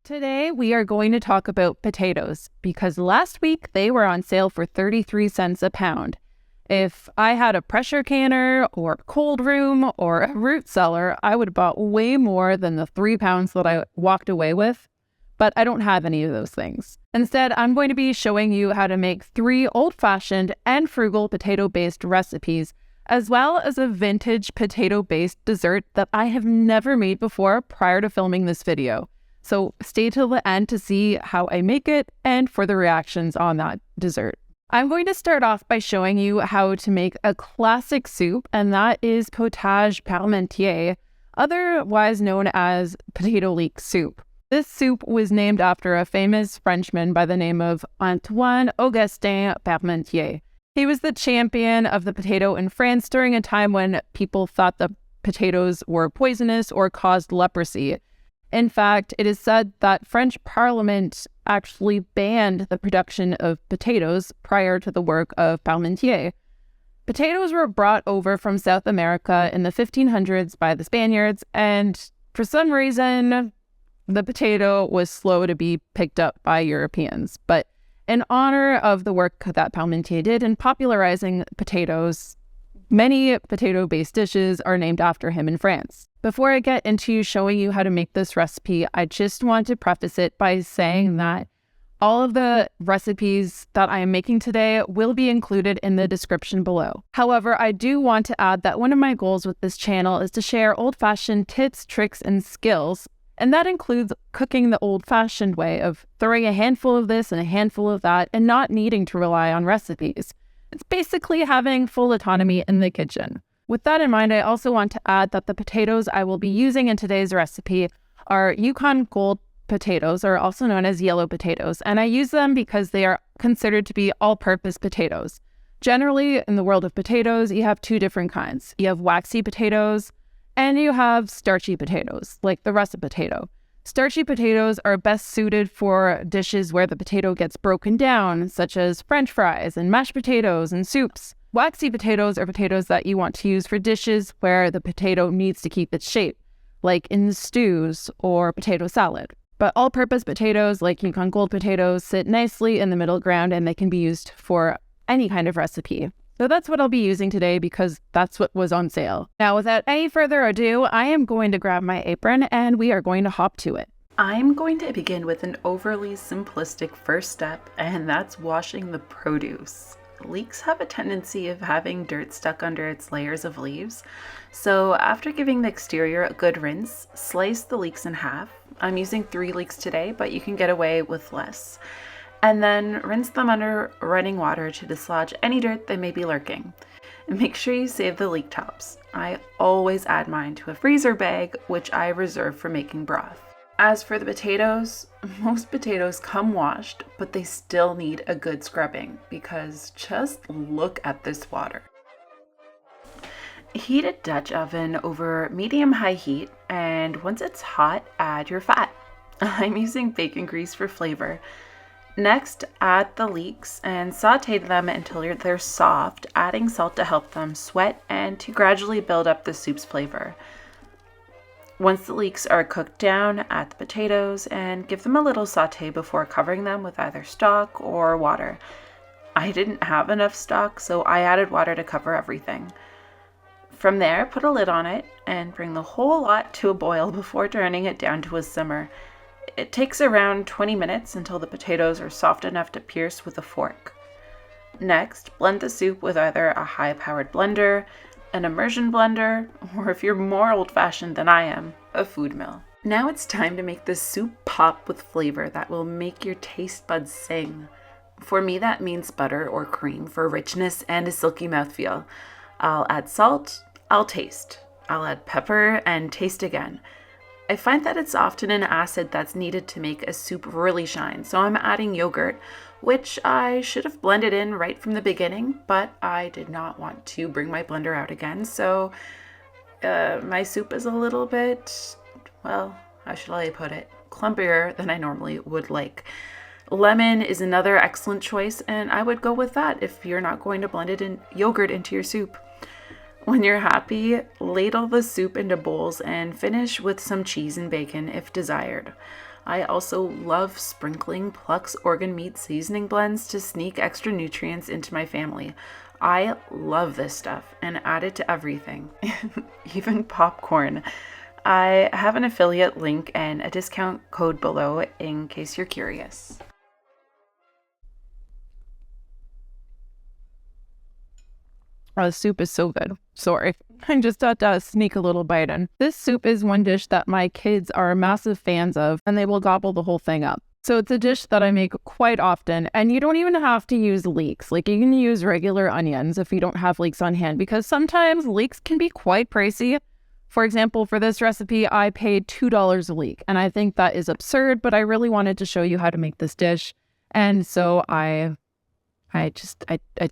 Today, we are going to talk about potatoes because last week they were on sale for 33 cents a pound. If I had a pressure canner or a cold room or a root cellar, I would have bought way more than the 3 pounds that I walked away with, but I don't have any of those things. Instead, I'm going to be showing you how to make 3 old-fashioned and frugal potato-based recipes, as well as a vintage potato-based dessert that I have never made before prior to filming this video. So stay till the end to see how I make it and for the reactions on that dessert. I'm going to start off by showing you how to make a classic soup, and that is Potage Parmentier, otherwise known as potato leek soup. This soup was named after a famous Frenchman by the name of Antoine Augustin Parmentier. He was the champion of the potato in France during a time when people thought the potatoes were poisonous or caused leprosy. In fact, it is said that French Parliament actually banned the production of potatoes prior to the work of Parmentier. Potatoes were brought over from South America in the 1500s by the Spaniards, and for some reason, the potato was slow to be picked up by Europeans. But in honor of the work that Parmentier did in popularizing potatoes, many potato-based dishes are named after him in France. Before I get into showing you how to make this recipe, I just want to preface it by saying that all of the recipes that I am making today will be included in the description below. However, I do want to add that one of my goals with this channel is to share old-fashioned tips, tricks, and skills, and that includes cooking the old-fashioned way of throwing a handful of this and a handful of that and not needing to rely on recipes. It's basically having full autonomy in the kitchen. With that in mind, I also want to add that the potatoes I will be using in today's recipe are Yukon Gold potatoes, or also known as yellow potatoes, and I use them because they are considered to be all-purpose potatoes. Generally, in the world of potatoes, you have 2 different kinds. You have waxy potatoes, and you have starchy potatoes, like the russet potato. Starchy potatoes are best suited for dishes where the potato gets broken down, such as French fries and mashed potatoes and soups. Waxy potatoes are potatoes that you want to use for dishes where the potato needs to keep its shape, like in stews or potato salad. But all-purpose potatoes, like Yukon Gold potatoes, sit nicely in the middle ground and they can be used for any kind of recipe. So that's what I'll be using today because that's what was on sale. Now, without any further ado, I am going to grab my apron and we are going to hop to it. I'm going to begin with an overly simplistic first step, and that's washing the produce. Leeks have a tendency of having dirt stuck under its layers of leaves, so after giving the exterior a good rinse, slice the leeks in half. I'm using 3 leeks today, but you can get away with less. And then rinse them under running water to dislodge any dirt that may be lurking. And make sure you save the leek tops. I always add mine to a freezer bag, which I reserve for making broth. As for the potatoes, most potatoes come washed, but they still need a good scrubbing because just look at this water. Heat a Dutch oven over medium-high heat, and once it's hot, add your fat. I'm using bacon grease for flavor. Next, add the leeks and saute them until they're soft, adding salt to help them sweat and to gradually build up the soup's flavor. Once the leeks are cooked down, add the potatoes and give them a little saute before covering them with either stock or water. I didn't have enough stock, so I added water to cover everything. From there, put a lid on it and bring the whole lot to a boil before turning it down to a simmer. It takes around 20 minutes until the potatoes are soft enough to pierce with a fork. Next, blend the soup with either a high-powered blender, an immersion blender, or if you're more old-fashioned than I am, a food mill. Now it's time to make this soup pop with flavor that will make your taste buds sing. For me, that means butter or cream for richness and a silky mouthfeel. I'll add salt, I'll taste. I'll add pepper and taste again. I find that it's often an acid that's needed to make a soup really shine, so I'm adding yogurt, which I should have blended in right from the beginning, but I did not want to bring my blender out again, so my soup is a little bit, well, how shall I put it, clumpier than I normally would like. Lemon is another excellent choice, and I would go with that if you're not going to blend it in yogurt into your soup. When you're happy, ladle the soup into bowls and finish with some cheese and bacon if desired. I also love sprinkling Pluck's organ meat seasoning blends to sneak extra nutrients into my family. I love this stuff and add it to everything, even popcorn. I have an affiliate link and a discount code below in case you're curious. Oh, the soup is so good. Sorry. I just had to sneak a little bite in. This soup is one dish that my kids are massive fans of, and they will gobble the whole thing up. So it's a dish that I make quite often, and you don't even have to use leeks. Like, you can use regular onions if you don't have leeks on hand, because sometimes leeks can be quite pricey. For example, for this recipe, I paid $2 a leek, and I think that is absurd, but I really wanted to show you how to make this dish, and so I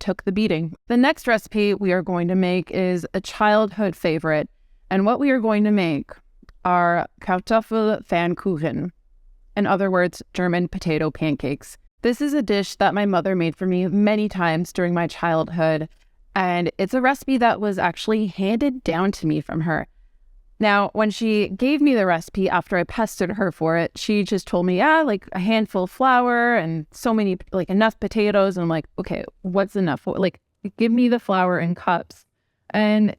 took the beating. The next recipe we are going to make is a childhood favorite. And what we are going to make are Kartoffelpfannkuchen. In other words, German potato pancakes. This is a dish that my mother made for me many times during my childhood. And it's a recipe that was actually handed down to me from her. Now, when she gave me the recipe after I pestered her for it, she just told me, like a handful of flour and so many, like enough potatoes. And I'm like, okay, what's enough? Like, give me the flour in cups. And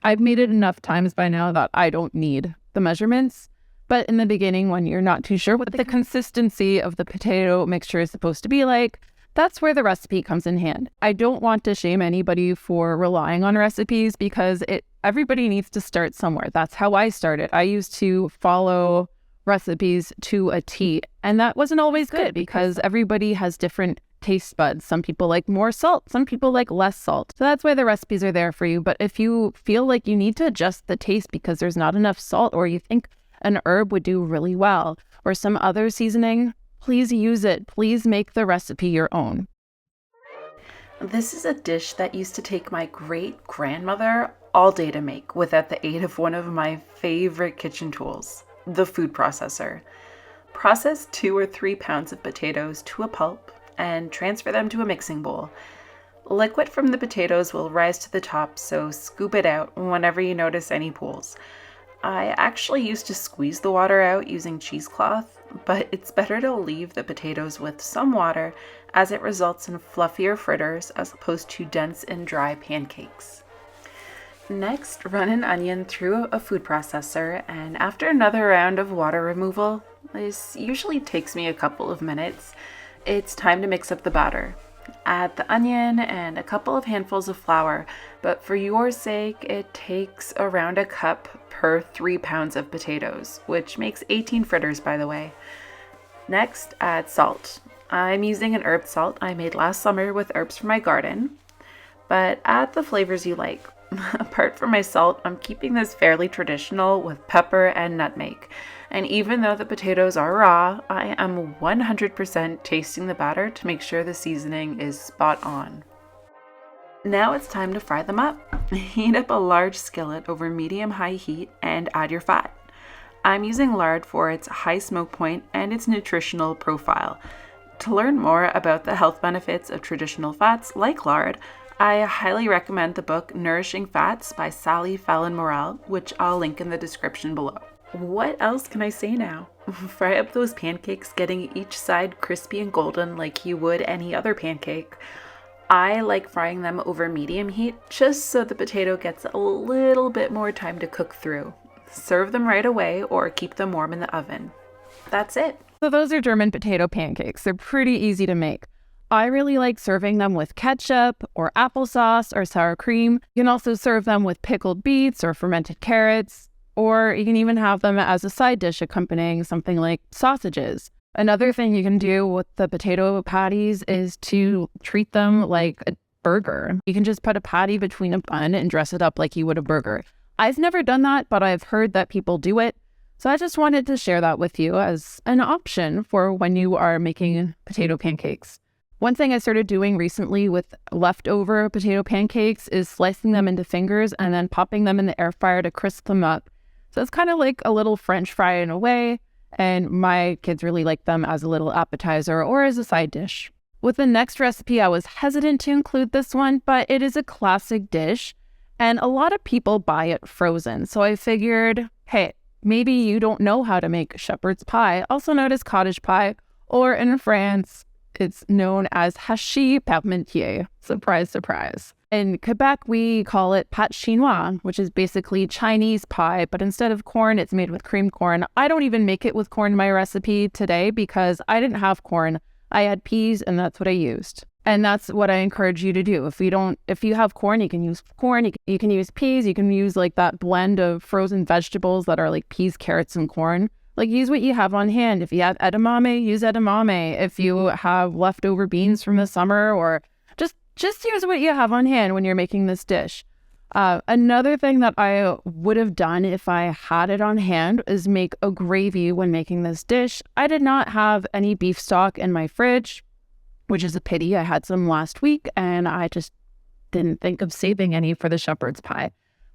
I've made it enough times by now that I don't need the measurements. But in the beginning, when you're not too sure what the consistency of the potato mixture is supposed to be like, that's where the recipe comes in hand. I don't want to shame anybody for relying on recipes because everybody needs to start somewhere. That's how I started. I used to follow recipes to a T, and that wasn't always good because everybody has different taste buds. Some people like more salt, some people like less salt. So that's why the recipes are there for you. But if you feel like you need to adjust the taste because there's not enough salt, or you think an herb would do really well, or some other seasoning, please use it. Please make the recipe your own. This is a dish that used to take my great-grandmother all day to make without the aid of one of my favorite kitchen tools, the food processor. Process 2 or 3 pounds of potatoes to a pulp and transfer them to a mixing bowl. Liquid from the potatoes will rise to the top, so scoop it out whenever you notice any pools. I actually used to squeeze the water out using cheesecloth, but it's better to leave the potatoes with some water as it results in fluffier fritters as opposed to dense and dry pancakes. Next, run an onion through a food processor, and after another round of water removal, this usually takes me a couple of minutes, it's time to mix up the batter. Add the onion and a couple of handfuls of flour, but for your sake, it takes around a cup per 3 pounds of potatoes, which makes 18 fritters, by the way. Next, add salt. I'm using an herb salt I made last summer with herbs from my garden, but add the flavors you like. Apart from my salt, I'm keeping this fairly traditional with pepper and nutmeg. And even though the potatoes are raw, I am 100% tasting the batter to make sure the seasoning is spot on. Now it's time to fry them up. Heat up a large skillet over medium-high heat and add your fat. I'm using lard for its high smoke point and its nutritional profile. To learn more about the health benefits of traditional fats like lard, I highly recommend the book Nourishing Fats by Sally Fallon Morel, which I'll link in the description below. What else can I say now? Fry up those pancakes, getting each side crispy and golden like you would any other pancake. I like frying them over medium heat just so the potato gets a little bit more time to cook through. Serve them right away or keep them warm in the oven. That's it. So those are German potato pancakes. They're pretty easy to make. I really like serving them with ketchup or applesauce or sour cream. You can also serve them with pickled beets or fermented carrots, or you can even have them as a side dish accompanying something like sausages. Another thing you can do with the potato patties is to treat them like a burger. You can just put a patty between a bun and dress it up like you would a burger. I've never done that, but I've heard that people do it. So I just wanted to share that with you as an option for when you are making potato pancakes. One thing I started doing recently with leftover potato pancakes is slicing them into fingers and then popping them in the air fryer to crisp them up. So it's kind of like a little French fry in a way, and my kids really like them as a little appetizer or as a side dish. With the next recipe, I was hesitant to include this one, but it is a classic dish, and a lot of people buy it frozen. So I figured, hey, maybe you don't know how to make shepherd's pie, also known as cottage pie, or in France, it's known as hachis Parmentier. Surprise, surprise. In Quebec, we call it pâte chinoise, which is basically Chinese pie, but instead of corn, it's made with cream corn. I don't even make it with corn in my recipe today because I didn't have corn. I had peas, and that's what I used. And that's what I encourage you to do. If you have corn, you can use corn, you can use peas, you can use like that blend of frozen vegetables that are like peas, carrots, and corn. Like, use what you have on hand. If you have edamame, use edamame. If you have leftover beans from the summer, or just use what you have on hand when you're making this dish. Another thing that I would have done if I had it on hand is make a gravy when making this dish. I did not have any beef stock in my fridge, which is a pity. I had some last week and I just didn't think of saving any for the shepherd's pie.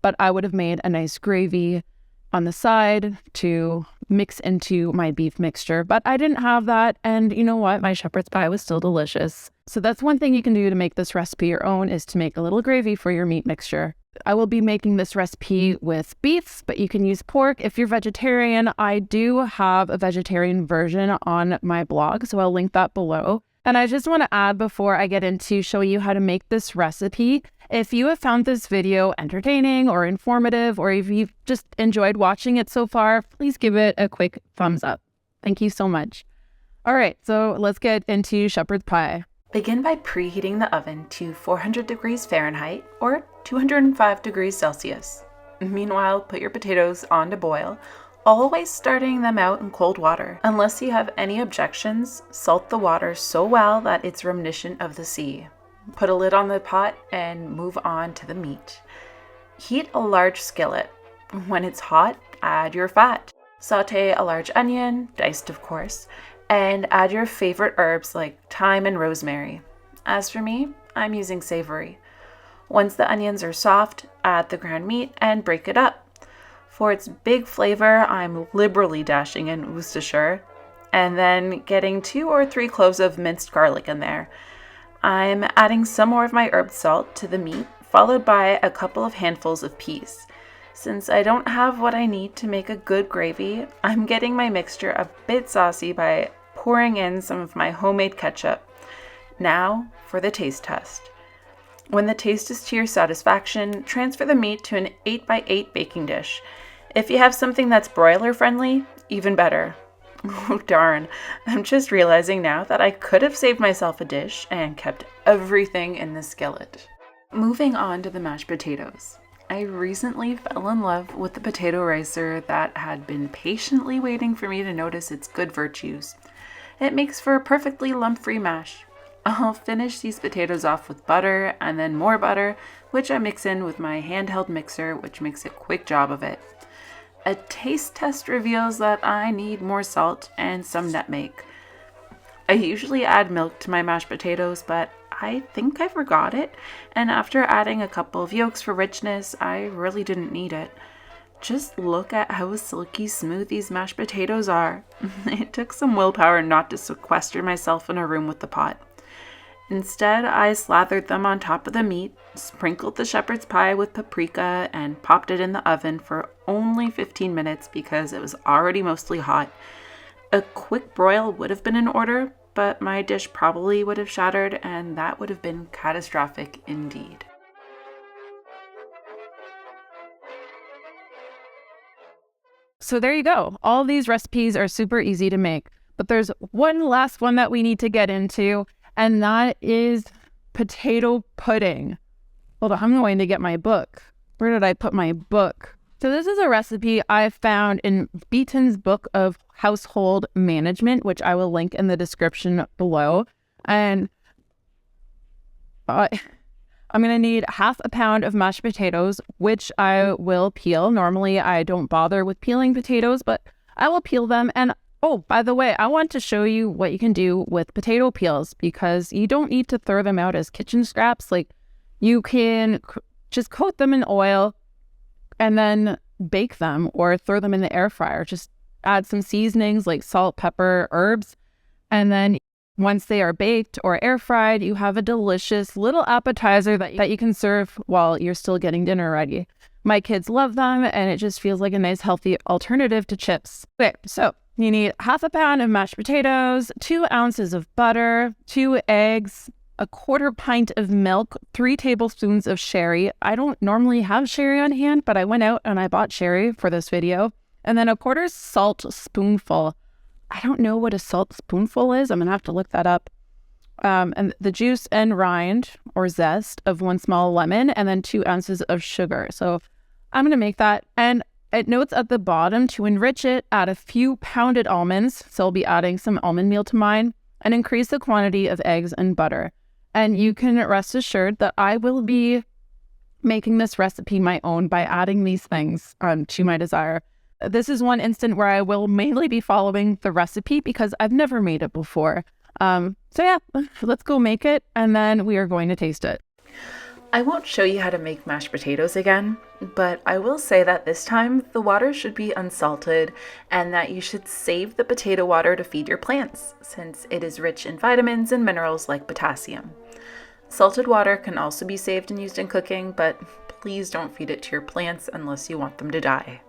But I would have made a nice gravy on the side to mix into my beef mixture. But I didn't have that. And you know what? My shepherd's pie was still delicious. So that's one thing you can do to make this recipe your own, is to make a little gravy for your meat mixture. I will be making this recipe with beef, but you can use pork. If you're vegetarian, I do have a vegetarian version on my blog, so I'll link that below. And I just want to add, before I get into showing you how to make this recipe, if you have found this video entertaining or informative, or if you've just enjoyed watching it so far, please give it a quick thumbs up. Thank you so much. All right, so let's get into shepherd's pie. Begin by preheating the oven to 400 degrees Fahrenheit or 205 degrees Celsius. Meanwhile, put your potatoes on to boil, always starting them out in cold water. Unless you have any objections, salt the water so well that it's reminiscent of the sea. Put a lid on the pot and move on to the meat. Heat a large skillet. When it's hot, add your fat. Sauté a large onion, diced of course, and add your favorite herbs like thyme and rosemary. As for me, I'm using savory. Once the onions are soft, add the ground meat and break it up. For its big flavor, I'm liberally dashing in Worcestershire, and then getting 2 or 3 cloves of minced garlic in there. I'm adding some more of my herb salt to the meat, followed by a couple of handfuls of peas. Since I don't have what I need to make a good gravy, I'm getting my mixture a bit saucy by pouring in some of my homemade ketchup. Now for the taste test. When the taste is to your satisfaction, transfer the meat to an 8x8 baking dish. If you have something that's broiler friendly, even better. Oh darn, I'm just realizing now that I could have saved myself a dish and kept everything in the skillet. Moving on to the mashed potatoes. I recently fell in love with the potato ricer that had been patiently waiting for me to notice its good virtues. It makes for a perfectly lump-free mash. I'll finish these potatoes off with butter and then more butter, which I mix in with my handheld mixer, which makes a quick job of it. A taste test reveals that I need more salt and some nutmeg. I usually add milk to my mashed potatoes, but I think I forgot it, and after adding a couple of yolks for richness, I really didn't need it. Just look at how silky smooth these mashed potatoes are. It took some willpower not to sequester myself in a room with the pot. Instead, I slathered them on top of the meat, sprinkled the shepherd's pie with paprika, and popped it in the oven for only 15 minutes because it was already mostly hot. A quick broil would have been in order, but my dish probably would have shattered, and that would have been catastrophic indeed. So there you go. All these recipes are super easy to make, but there's one last one that we need to get into, and that is potato pudding. Hold on, I'm going to get my book. Where did I put my book? So this is a recipe I found in Beaton's book of household management, which I will link in the description below. And I'm going to need half a pound of mashed potatoes, which I will peel. Normally, I don't bother with peeling potatoes, but I will peel them. And oh, by the way, I want to show you what you can do with potato peels, because you don't need to throw them out as kitchen scraps. Like, you can just coat them in oil and then bake them or throw them in the air fryer. Just add some seasonings like salt, pepper, herbs. And then once they are baked or air fried, you have a delicious little appetizer that you can serve while you're still getting dinner ready. My kids love them, and it just feels like a nice, healthy alternative to chips. Okay, so you need half a pound of mashed potatoes, 2 ounces of butter, 2 eggs, a quarter pint of milk, 3 tablespoons of sherry. I don't normally have sherry on hand, but I went out and I bought sherry for this video. And then a quarter salt spoonful. I don't know what a salt spoonful is. I'm going to have to look that up. And the juice and rind or zest of 1 small lemon, and then 2 ounces of sugar. So I'm going to make that. And it notes at the bottom to enrich it, add a few pounded almonds. So I'll be adding some almond meal to mine, and increase the quantity of eggs and butter. And you can rest assured that I will be making this recipe my own by adding these things to my desire. This is one instant where I will mainly be following the recipe because I've never made it before. So yeah, let's go make it, and then we are going to taste it. I won't show you how to make mashed potatoes again, but I will say that this time the water should be unsalted and that you should save the potato water to feed your plants, since it is rich in vitamins and minerals like potassium. Salted water can also be saved and used in cooking, but please don't feed it to your plants unless you want them to die.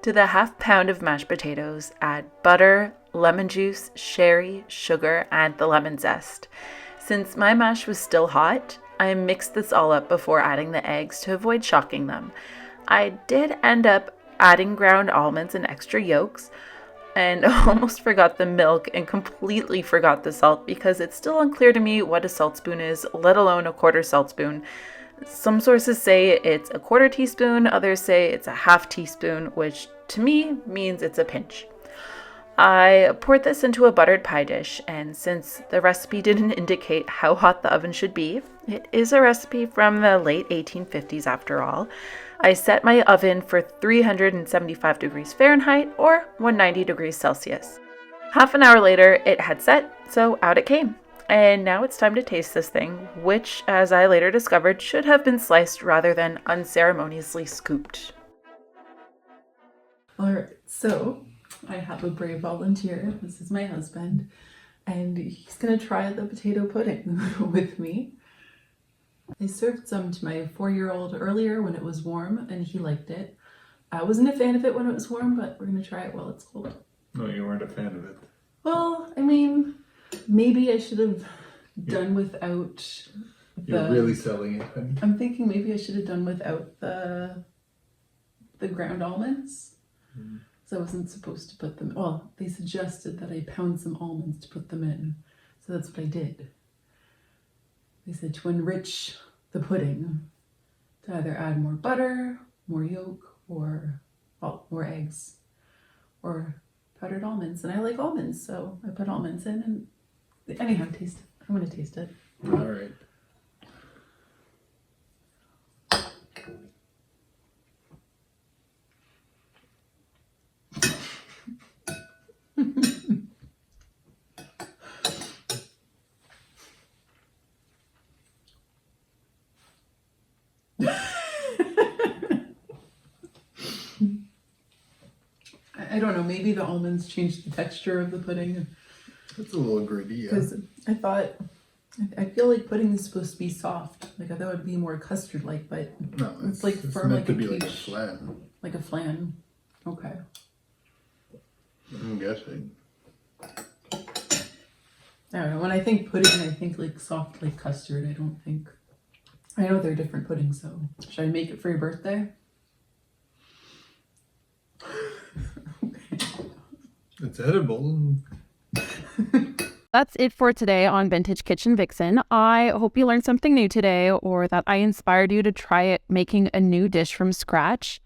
To the half pound of mashed potatoes, add butter, lemon juice, sherry, sugar, and the lemon zest. Since my mash was still hot, I mixed this all up before adding the eggs to avoid shocking them. I did end up adding ground almonds and extra yolks, and almost forgot the milk and completely forgot the salt because it's still unclear to me what a salt spoon is, let alone a quarter salt spoon. Some sources say it's a quarter teaspoon, others say it's a half teaspoon, which to me means it's a pinch. I poured this into a buttered pie dish, and since the recipe didn't indicate how hot the oven should be, it is a recipe from the late 1850s after all, I set my oven for 375 degrees Fahrenheit or 190 degrees Celsius. Half an hour later, it had set, so out it came. And now it's time to taste this thing, which, as I later discovered, should have been sliced rather than unceremoniously scooped. All right, so I have a brave volunteer. This is my husband, and he's gonna try the potato pudding with me. I served some to my 4-year-old earlier when it was warm, and he liked it. I wasn't a fan of it when it was warm, but we're gonna try it while it's cold. No, you weren't a fan of it. Well, I mean, maybe I should have done without You're really selling it, honey. I'm thinking maybe I should have done without the ground almonds. So I wasn't supposed to put them, well, they suggested that I pound some almonds to put them in. So that's what I did. They said to enrich the pudding, to either add more butter, more yolk, or more eggs, or powdered almonds. And I like almonds, so I put almonds in. And anyhow, taste it. I'm going to taste it. All right. I don't know, maybe the almonds changed the texture of the pudding. It's a little gritty, yeah. Because I feel like pudding is supposed to be soft. Like I thought it would be more custard-like, but No, it's like firm, meant like to a be like a quiche. flan. Like a flan. Okay. I'm guessing. I don't know. When I think pudding, I think like soft, like custard. I know they're different puddings, so should I make it for your birthday? It's edible. That's it for today on Vintage Kitchen Vixen. I hope you learned something new today, or that I inspired you to try it making a new dish from scratch.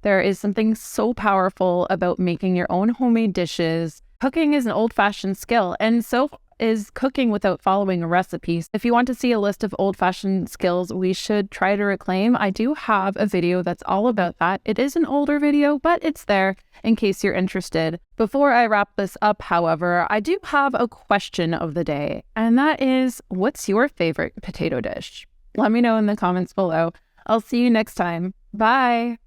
There is something so powerful about making your own homemade dishes. Cooking is an old-fashioned skill, and so is cooking without following a recipe. If you want to see a list of old-fashioned skills we should try to reclaim, I do have a video that's all about that. It is an older video, but it's there in case you're interested. Before I wrap this up, however, I do have a question of the day, and that is, what's your favorite potato dish? Let me know in the comments below. I'll see you next time. Bye!